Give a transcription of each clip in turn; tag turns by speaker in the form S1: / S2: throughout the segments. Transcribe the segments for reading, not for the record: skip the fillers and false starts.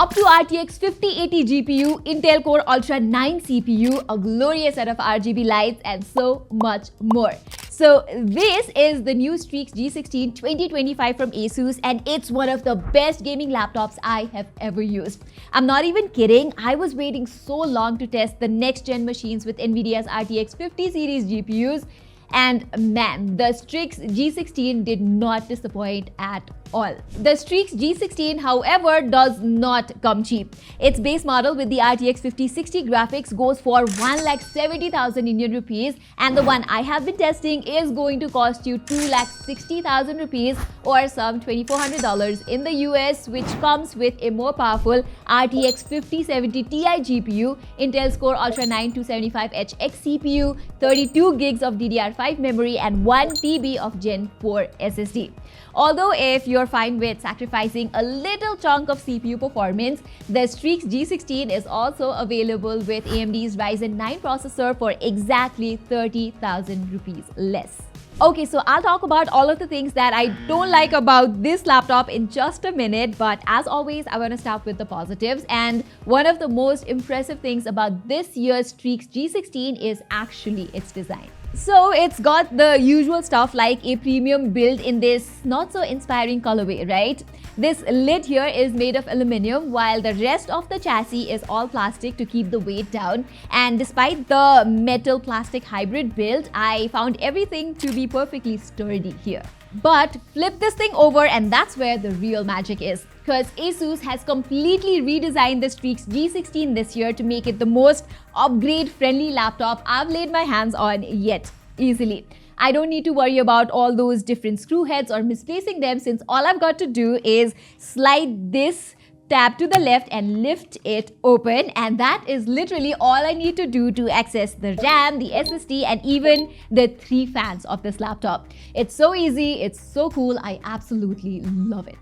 S1: up to RTX 5080 GPU, Intel Core Ultra 9 CPU, a glorious set of RGB lights, and so much more. So this is the new Strix G16 2025 from Asus, and it's one of the best gaming laptops I have ever used. I'm not even kidding, I was waiting so long to test the next-gen machines with NVIDIA's RTX 50 series GPUs, and man, the Strix G16 did not disappoint at all. The Strix G16, however, does not come cheap. Its base model with the RTX 5060 graphics goes for 1,70,000 Indian rupees, and the one I have been testing is going to cost you 2,60,000 rupees or some $2,400 in the US, which comes with a more powerful RTX 5070 Ti GPU, Intel's Core Ultra 9 275HX CPU, 32 gigs of DDR5 memory, and 1 TB of Gen 4 SSD. Although if you're fine with sacrificing a little chunk of CPU performance, the Strix G16 is also available with AMD's Ryzen 9 processor for exactly 30,000 rupees less. Okay, so I'll talk about all of the things that I don't like about this laptop in just a minute, but as always, I want to start with the positives. And one of the most impressive things about this year's Strix G16 is actually its design. So it's got the usual stuff like a premium build in this not so inspiring colorway, right? This lid here is made of aluminum, while the rest of the chassis is all plastic to keep the weight down. And despite the metal plastic hybrid build, I found everything to be perfectly sturdy here. But flip this thing over and that's where the real magic is, because Asus has completely redesigned the Strix G16 this year to make it the most upgrade-friendly laptop I've laid my hands on yet, easily. I don't need to worry about all those different screw heads or misplacing them, since all I've got to do is slide this tab to the left and lift it open, and that is literally all I need to do to access the RAM, the SSD, and even the 3 fans of this laptop. It's so easy, it's so cool, I absolutely love it.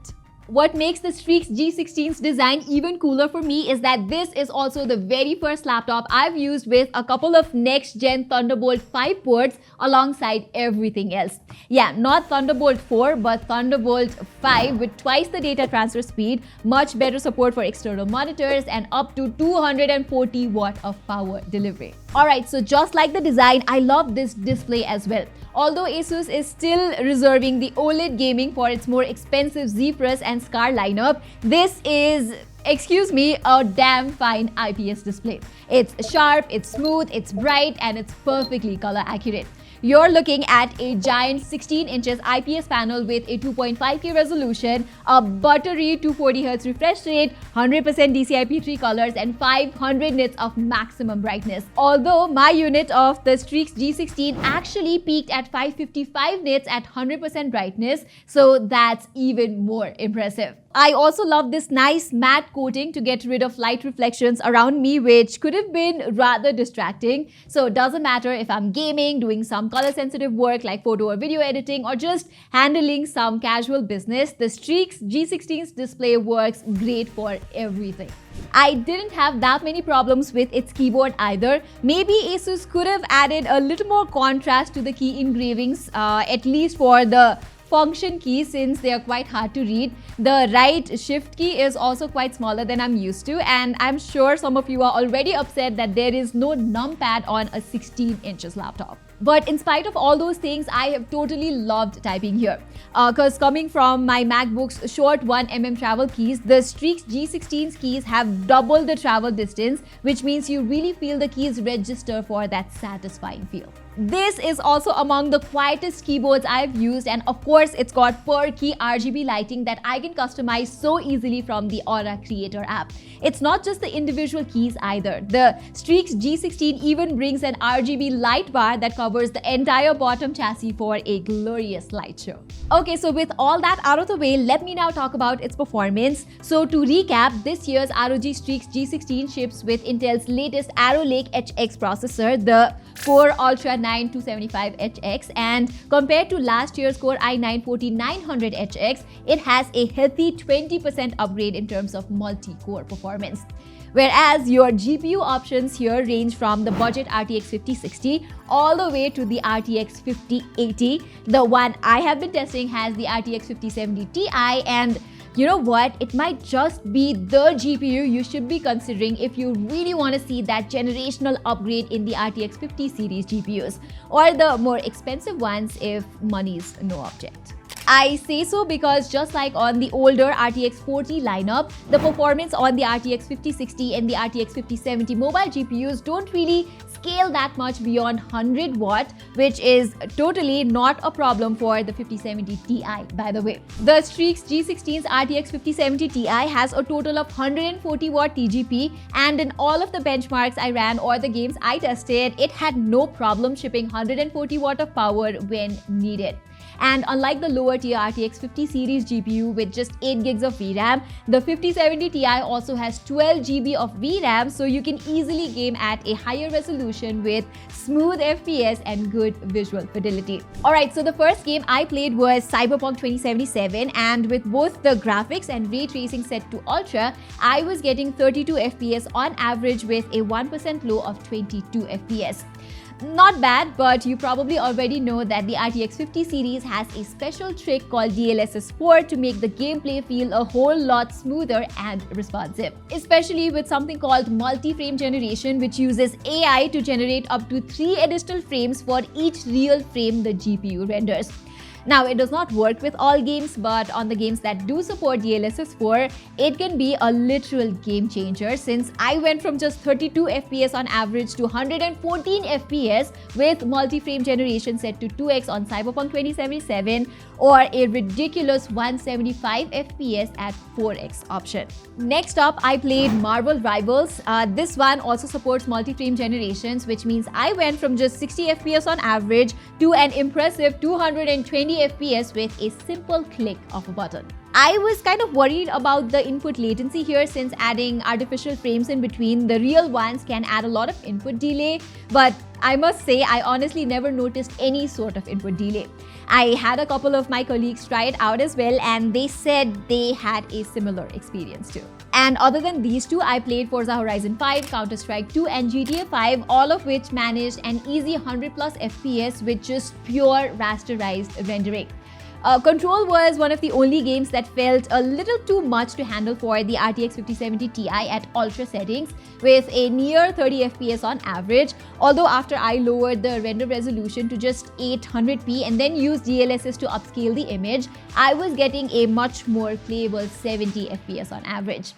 S1: What makes the Strix G16's design even cooler for me is that this is also the very first laptop I've used with a couple of next-gen Thunderbolt 5 ports alongside everything else. Yeah, not Thunderbolt 4, but Thunderbolt 5 with twice the data transfer speed, much better support for external monitors, and up to 240 watt of power delivery. Alright, so just like the design, I love this display as well. Although Asus is still reserving the OLED gaming for its more expensive Zephyrus and Scar lineup, this is, excuse me, a damn fine IPS display. It's sharp, it's smooth, it's bright, and it's perfectly color accurate. You're looking at a giant 16 inches IPS panel with a 2.5K resolution, a buttery 240Hz refresh rate, 100% DCI-P3 colors, and 500 nits of maximum brightness. Although my unit of the Strix G16 actually peaked at 555 nits at 100% brightness, so that's even more impressive. I also love this nice matte coating to get rid of light reflections around me, which could have been rather distracting. So it doesn't matter if I'm gaming, doing some color-sensitive work like photo or video editing, or just handling some casual business, the Strix G16's display works great for everything. I didn't have that many problems with its keyboard either. Maybe Asus could have added a little more contrast to the key engravings, at least for the function keys, since they are quite hard to read. The right shift key is also quite smaller than I'm used to, and I'm sure some of you are already upset that there is no numpad on a 16 inches laptop. But in spite of all those things, I have totally loved typing here. Because coming from my MacBook's short 1mm travel keys, the Strix G16's keys have double the travel distance, which means you really feel the keys register for that satisfying feel. This is also among the quietest keyboards I've used, and of course it's got per key RGB lighting that I can customize so easily from the Aura Creator app. It's not just the individual keys either. The Strix G16 even brings an RGB light bar that covers the entire bottom chassis for a glorious light show. Okay, so with all that out of the way, let me now talk about its performance. So to recap, this year's ROG Strix G16 ships with Intel's latest Arrow Lake HX processor, the Core Ultra 9 275HX, and compared to last year's Core i9 14900HX, it has a healthy 20% upgrade in terms of multi-core performance. Whereas your GPU options here range from the budget RTX 5060 all the way to the RTX 5080. The one I have been testing has the RTX 5070 Ti, and You know what? It might just be the GPU you should be considering if you really want to see that generational upgrade in the RTX 50 series GPUs, or the more expensive ones if money's no object. I say so because just like on the older RTX 40 lineup, the performance on the RTX 5060 and the RTX 5070 mobile GPUs don't really scale that much beyond 100 watt, which is totally not a problem for the 5070 Ti, by the way. The Strix G16's RTX 5070 Ti has a total of 140 watt TGP, and in all of the benchmarks I ran or the games I tested, it had no problem shipping 140 watt of power when needed. And unlike the lower tier RTX 50 series GPU with just 8 gigs of VRAM, the 5070 Ti also has 12 GB of VRAM, so you can easily game at a higher resolution with smooth FPS and good visual fidelity. Alright, so the first game I played was Cyberpunk 2077, and with both the graphics and ray tracing set to ultra, I was getting 32 FPS on average with a 1% low of 22 FPS. Not bad, but you probably already know that the RTX 50 series has a special trick called DLSS 4 to make the gameplay feel a whole lot smoother and responsive. Especially with something called multi-frame generation, which uses AI to generate up to 3 additional frames for each real frame the GPU renders. Now, it does not work with all games, but on the games that do support DLSS 4, it can be a literal game changer, since I went from just 32 FPS on average to 114 FPS with multi-frame generation set to 2x on Cyberpunk 2077, or a ridiculous 175 FPS at 4x option. Next up, I played Marvel Rivals. This one also supports multi-frame generations, which means I went from just 60 FPS on average to an impressive 220 FPS with a simple click of a button. I was kind of worried about the input latency here, since adding artificial frames in between the real ones can add a lot of input delay, but I must say I honestly never noticed any sort of input delay. I had a couple of my colleagues try it out as well, and they said they had a similar experience too. And other than these two, I played Forza Horizon 5, Counter-Strike 2 and GTA 5, all of which managed an easy 100 plus FPS with just pure rasterized rendering. Control was one of the only games that felt a little too much to handle for the RTX 5070 Ti at ultra settings with a near 30 FPS on average, although after I lowered the render resolution to just 800p and then used DLSS to upscale the image, I was getting a much more playable 70 FPS on average.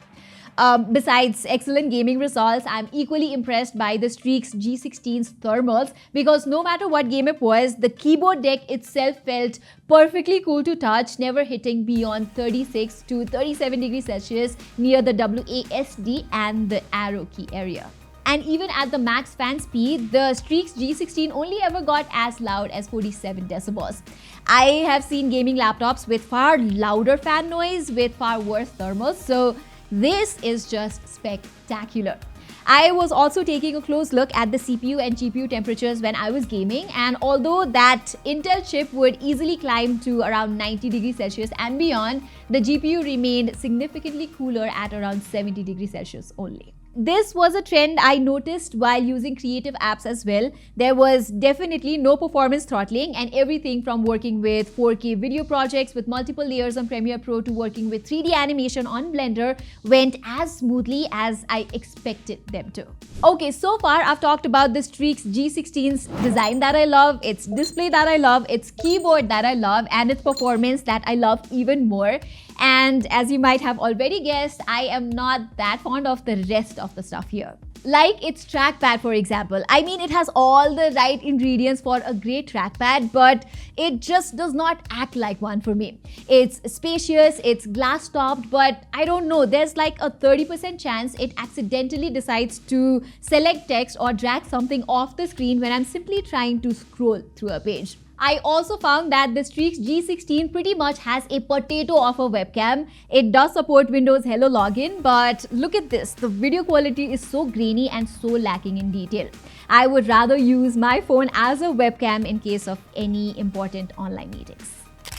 S1: Besides excellent gaming results, I'm equally impressed by the Strix G16's thermals, because no matter what game it was, the keyboard deck itself felt perfectly cool to touch, never hitting beyond 36 to 37 degrees Celsius near the WASD and the arrow key area. And even at the max fan speed, the Strix G16 only ever got as loud as 47 decibels. I have seen gaming laptops with far louder fan noise with far worse thermals, so this is just spectacular. I was also taking a close look at the CPU and GPU temperatures when I was gaming, and although that Intel chip would easily climb to around 90 degrees Celsius and beyond, the GPU remained significantly cooler at around 70 degrees Celsius only. This was a trend I noticed while using creative apps as well. There was definitely no performance throttling, and everything from working with 4K video projects with multiple layers on Premiere Pro to working with 3D animation on Blender went as smoothly as I expected them to. Okay, so far I've talked about the Strix G16's design that I love, its display that I love, its keyboard that I love, and its performance that I love even more. And as you might have already guessed, I am not that fond of the rest of the stuff here. Like its trackpad, for example. I mean, it has all the right ingredients for a great trackpad, but it just does not act like one for me. It's spacious, it's glass-topped, but I don't know, there's like a 30% chance it accidentally decides to select text or drag something off the screen when I'm simply trying to scroll through a page. I also found that the Strix G16 pretty much has a potato of a webcam. It does support Windows Hello Login, but look at this. The video quality is so grainy and so lacking in detail. I would rather use my phone as a webcam in case of any important online meetings.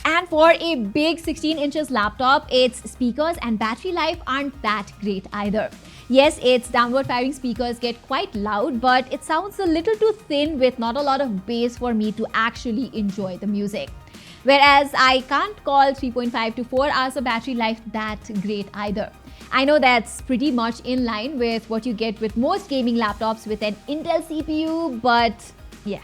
S1: And for a big 16 inches laptop, its speakers and battery life aren't that great either. Yes, its downward firing speakers get quite loud, but it sounds a little too thin with not a lot of bass for me to actually enjoy the music. Whereas I can't call 3.5 to 4 hours of battery life that great either. I know that's pretty much in line with what you get with most gaming laptops with an Intel CPU, but yeah.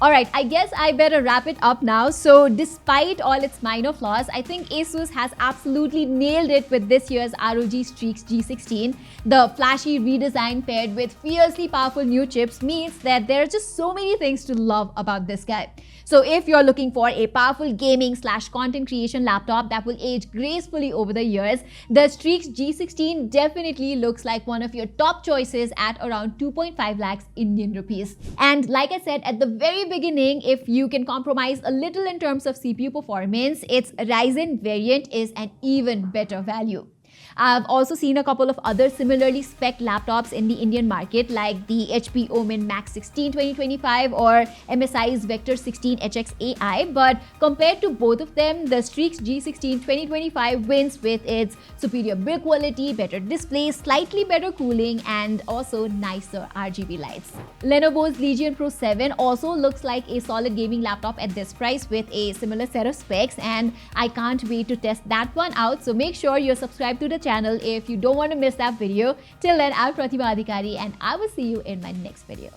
S1: Alright, I guess I better wrap it up now. So despite all its minor flaws, I think Asus has absolutely nailed it with this year's ROG Strix G16. The flashy redesign paired with fiercely powerful new chips means that there are just so many things to love about this guy. So if you're looking for a powerful gaming / content creation laptop that will age gracefully over the years, the Strix G16 definitely looks like one of your top choices at around 2.5 lakhs Indian rupees. And like I said at the very beginning, if you can compromise a little in terms of CPU performance, its Ryzen variant is an even better value. I've also seen a couple of other similarly spec'd laptops in the Indian market like the HP Omen Max 16 2025 or MSI's Vector 16 HX AI, but compared to both of them, the Strix G16 2025 wins with its superior build quality, better display, slightly better cooling, and also nicer RGB lights. Lenovo's Legion Pro 7 also looks like a solid gaming laptop at this price with a similar set of specs, and I can't wait to test that one out, so make sure you're subscribed to the channel if you don't want to miss that video. Till then, I'm Pratima and I will see you in my next video.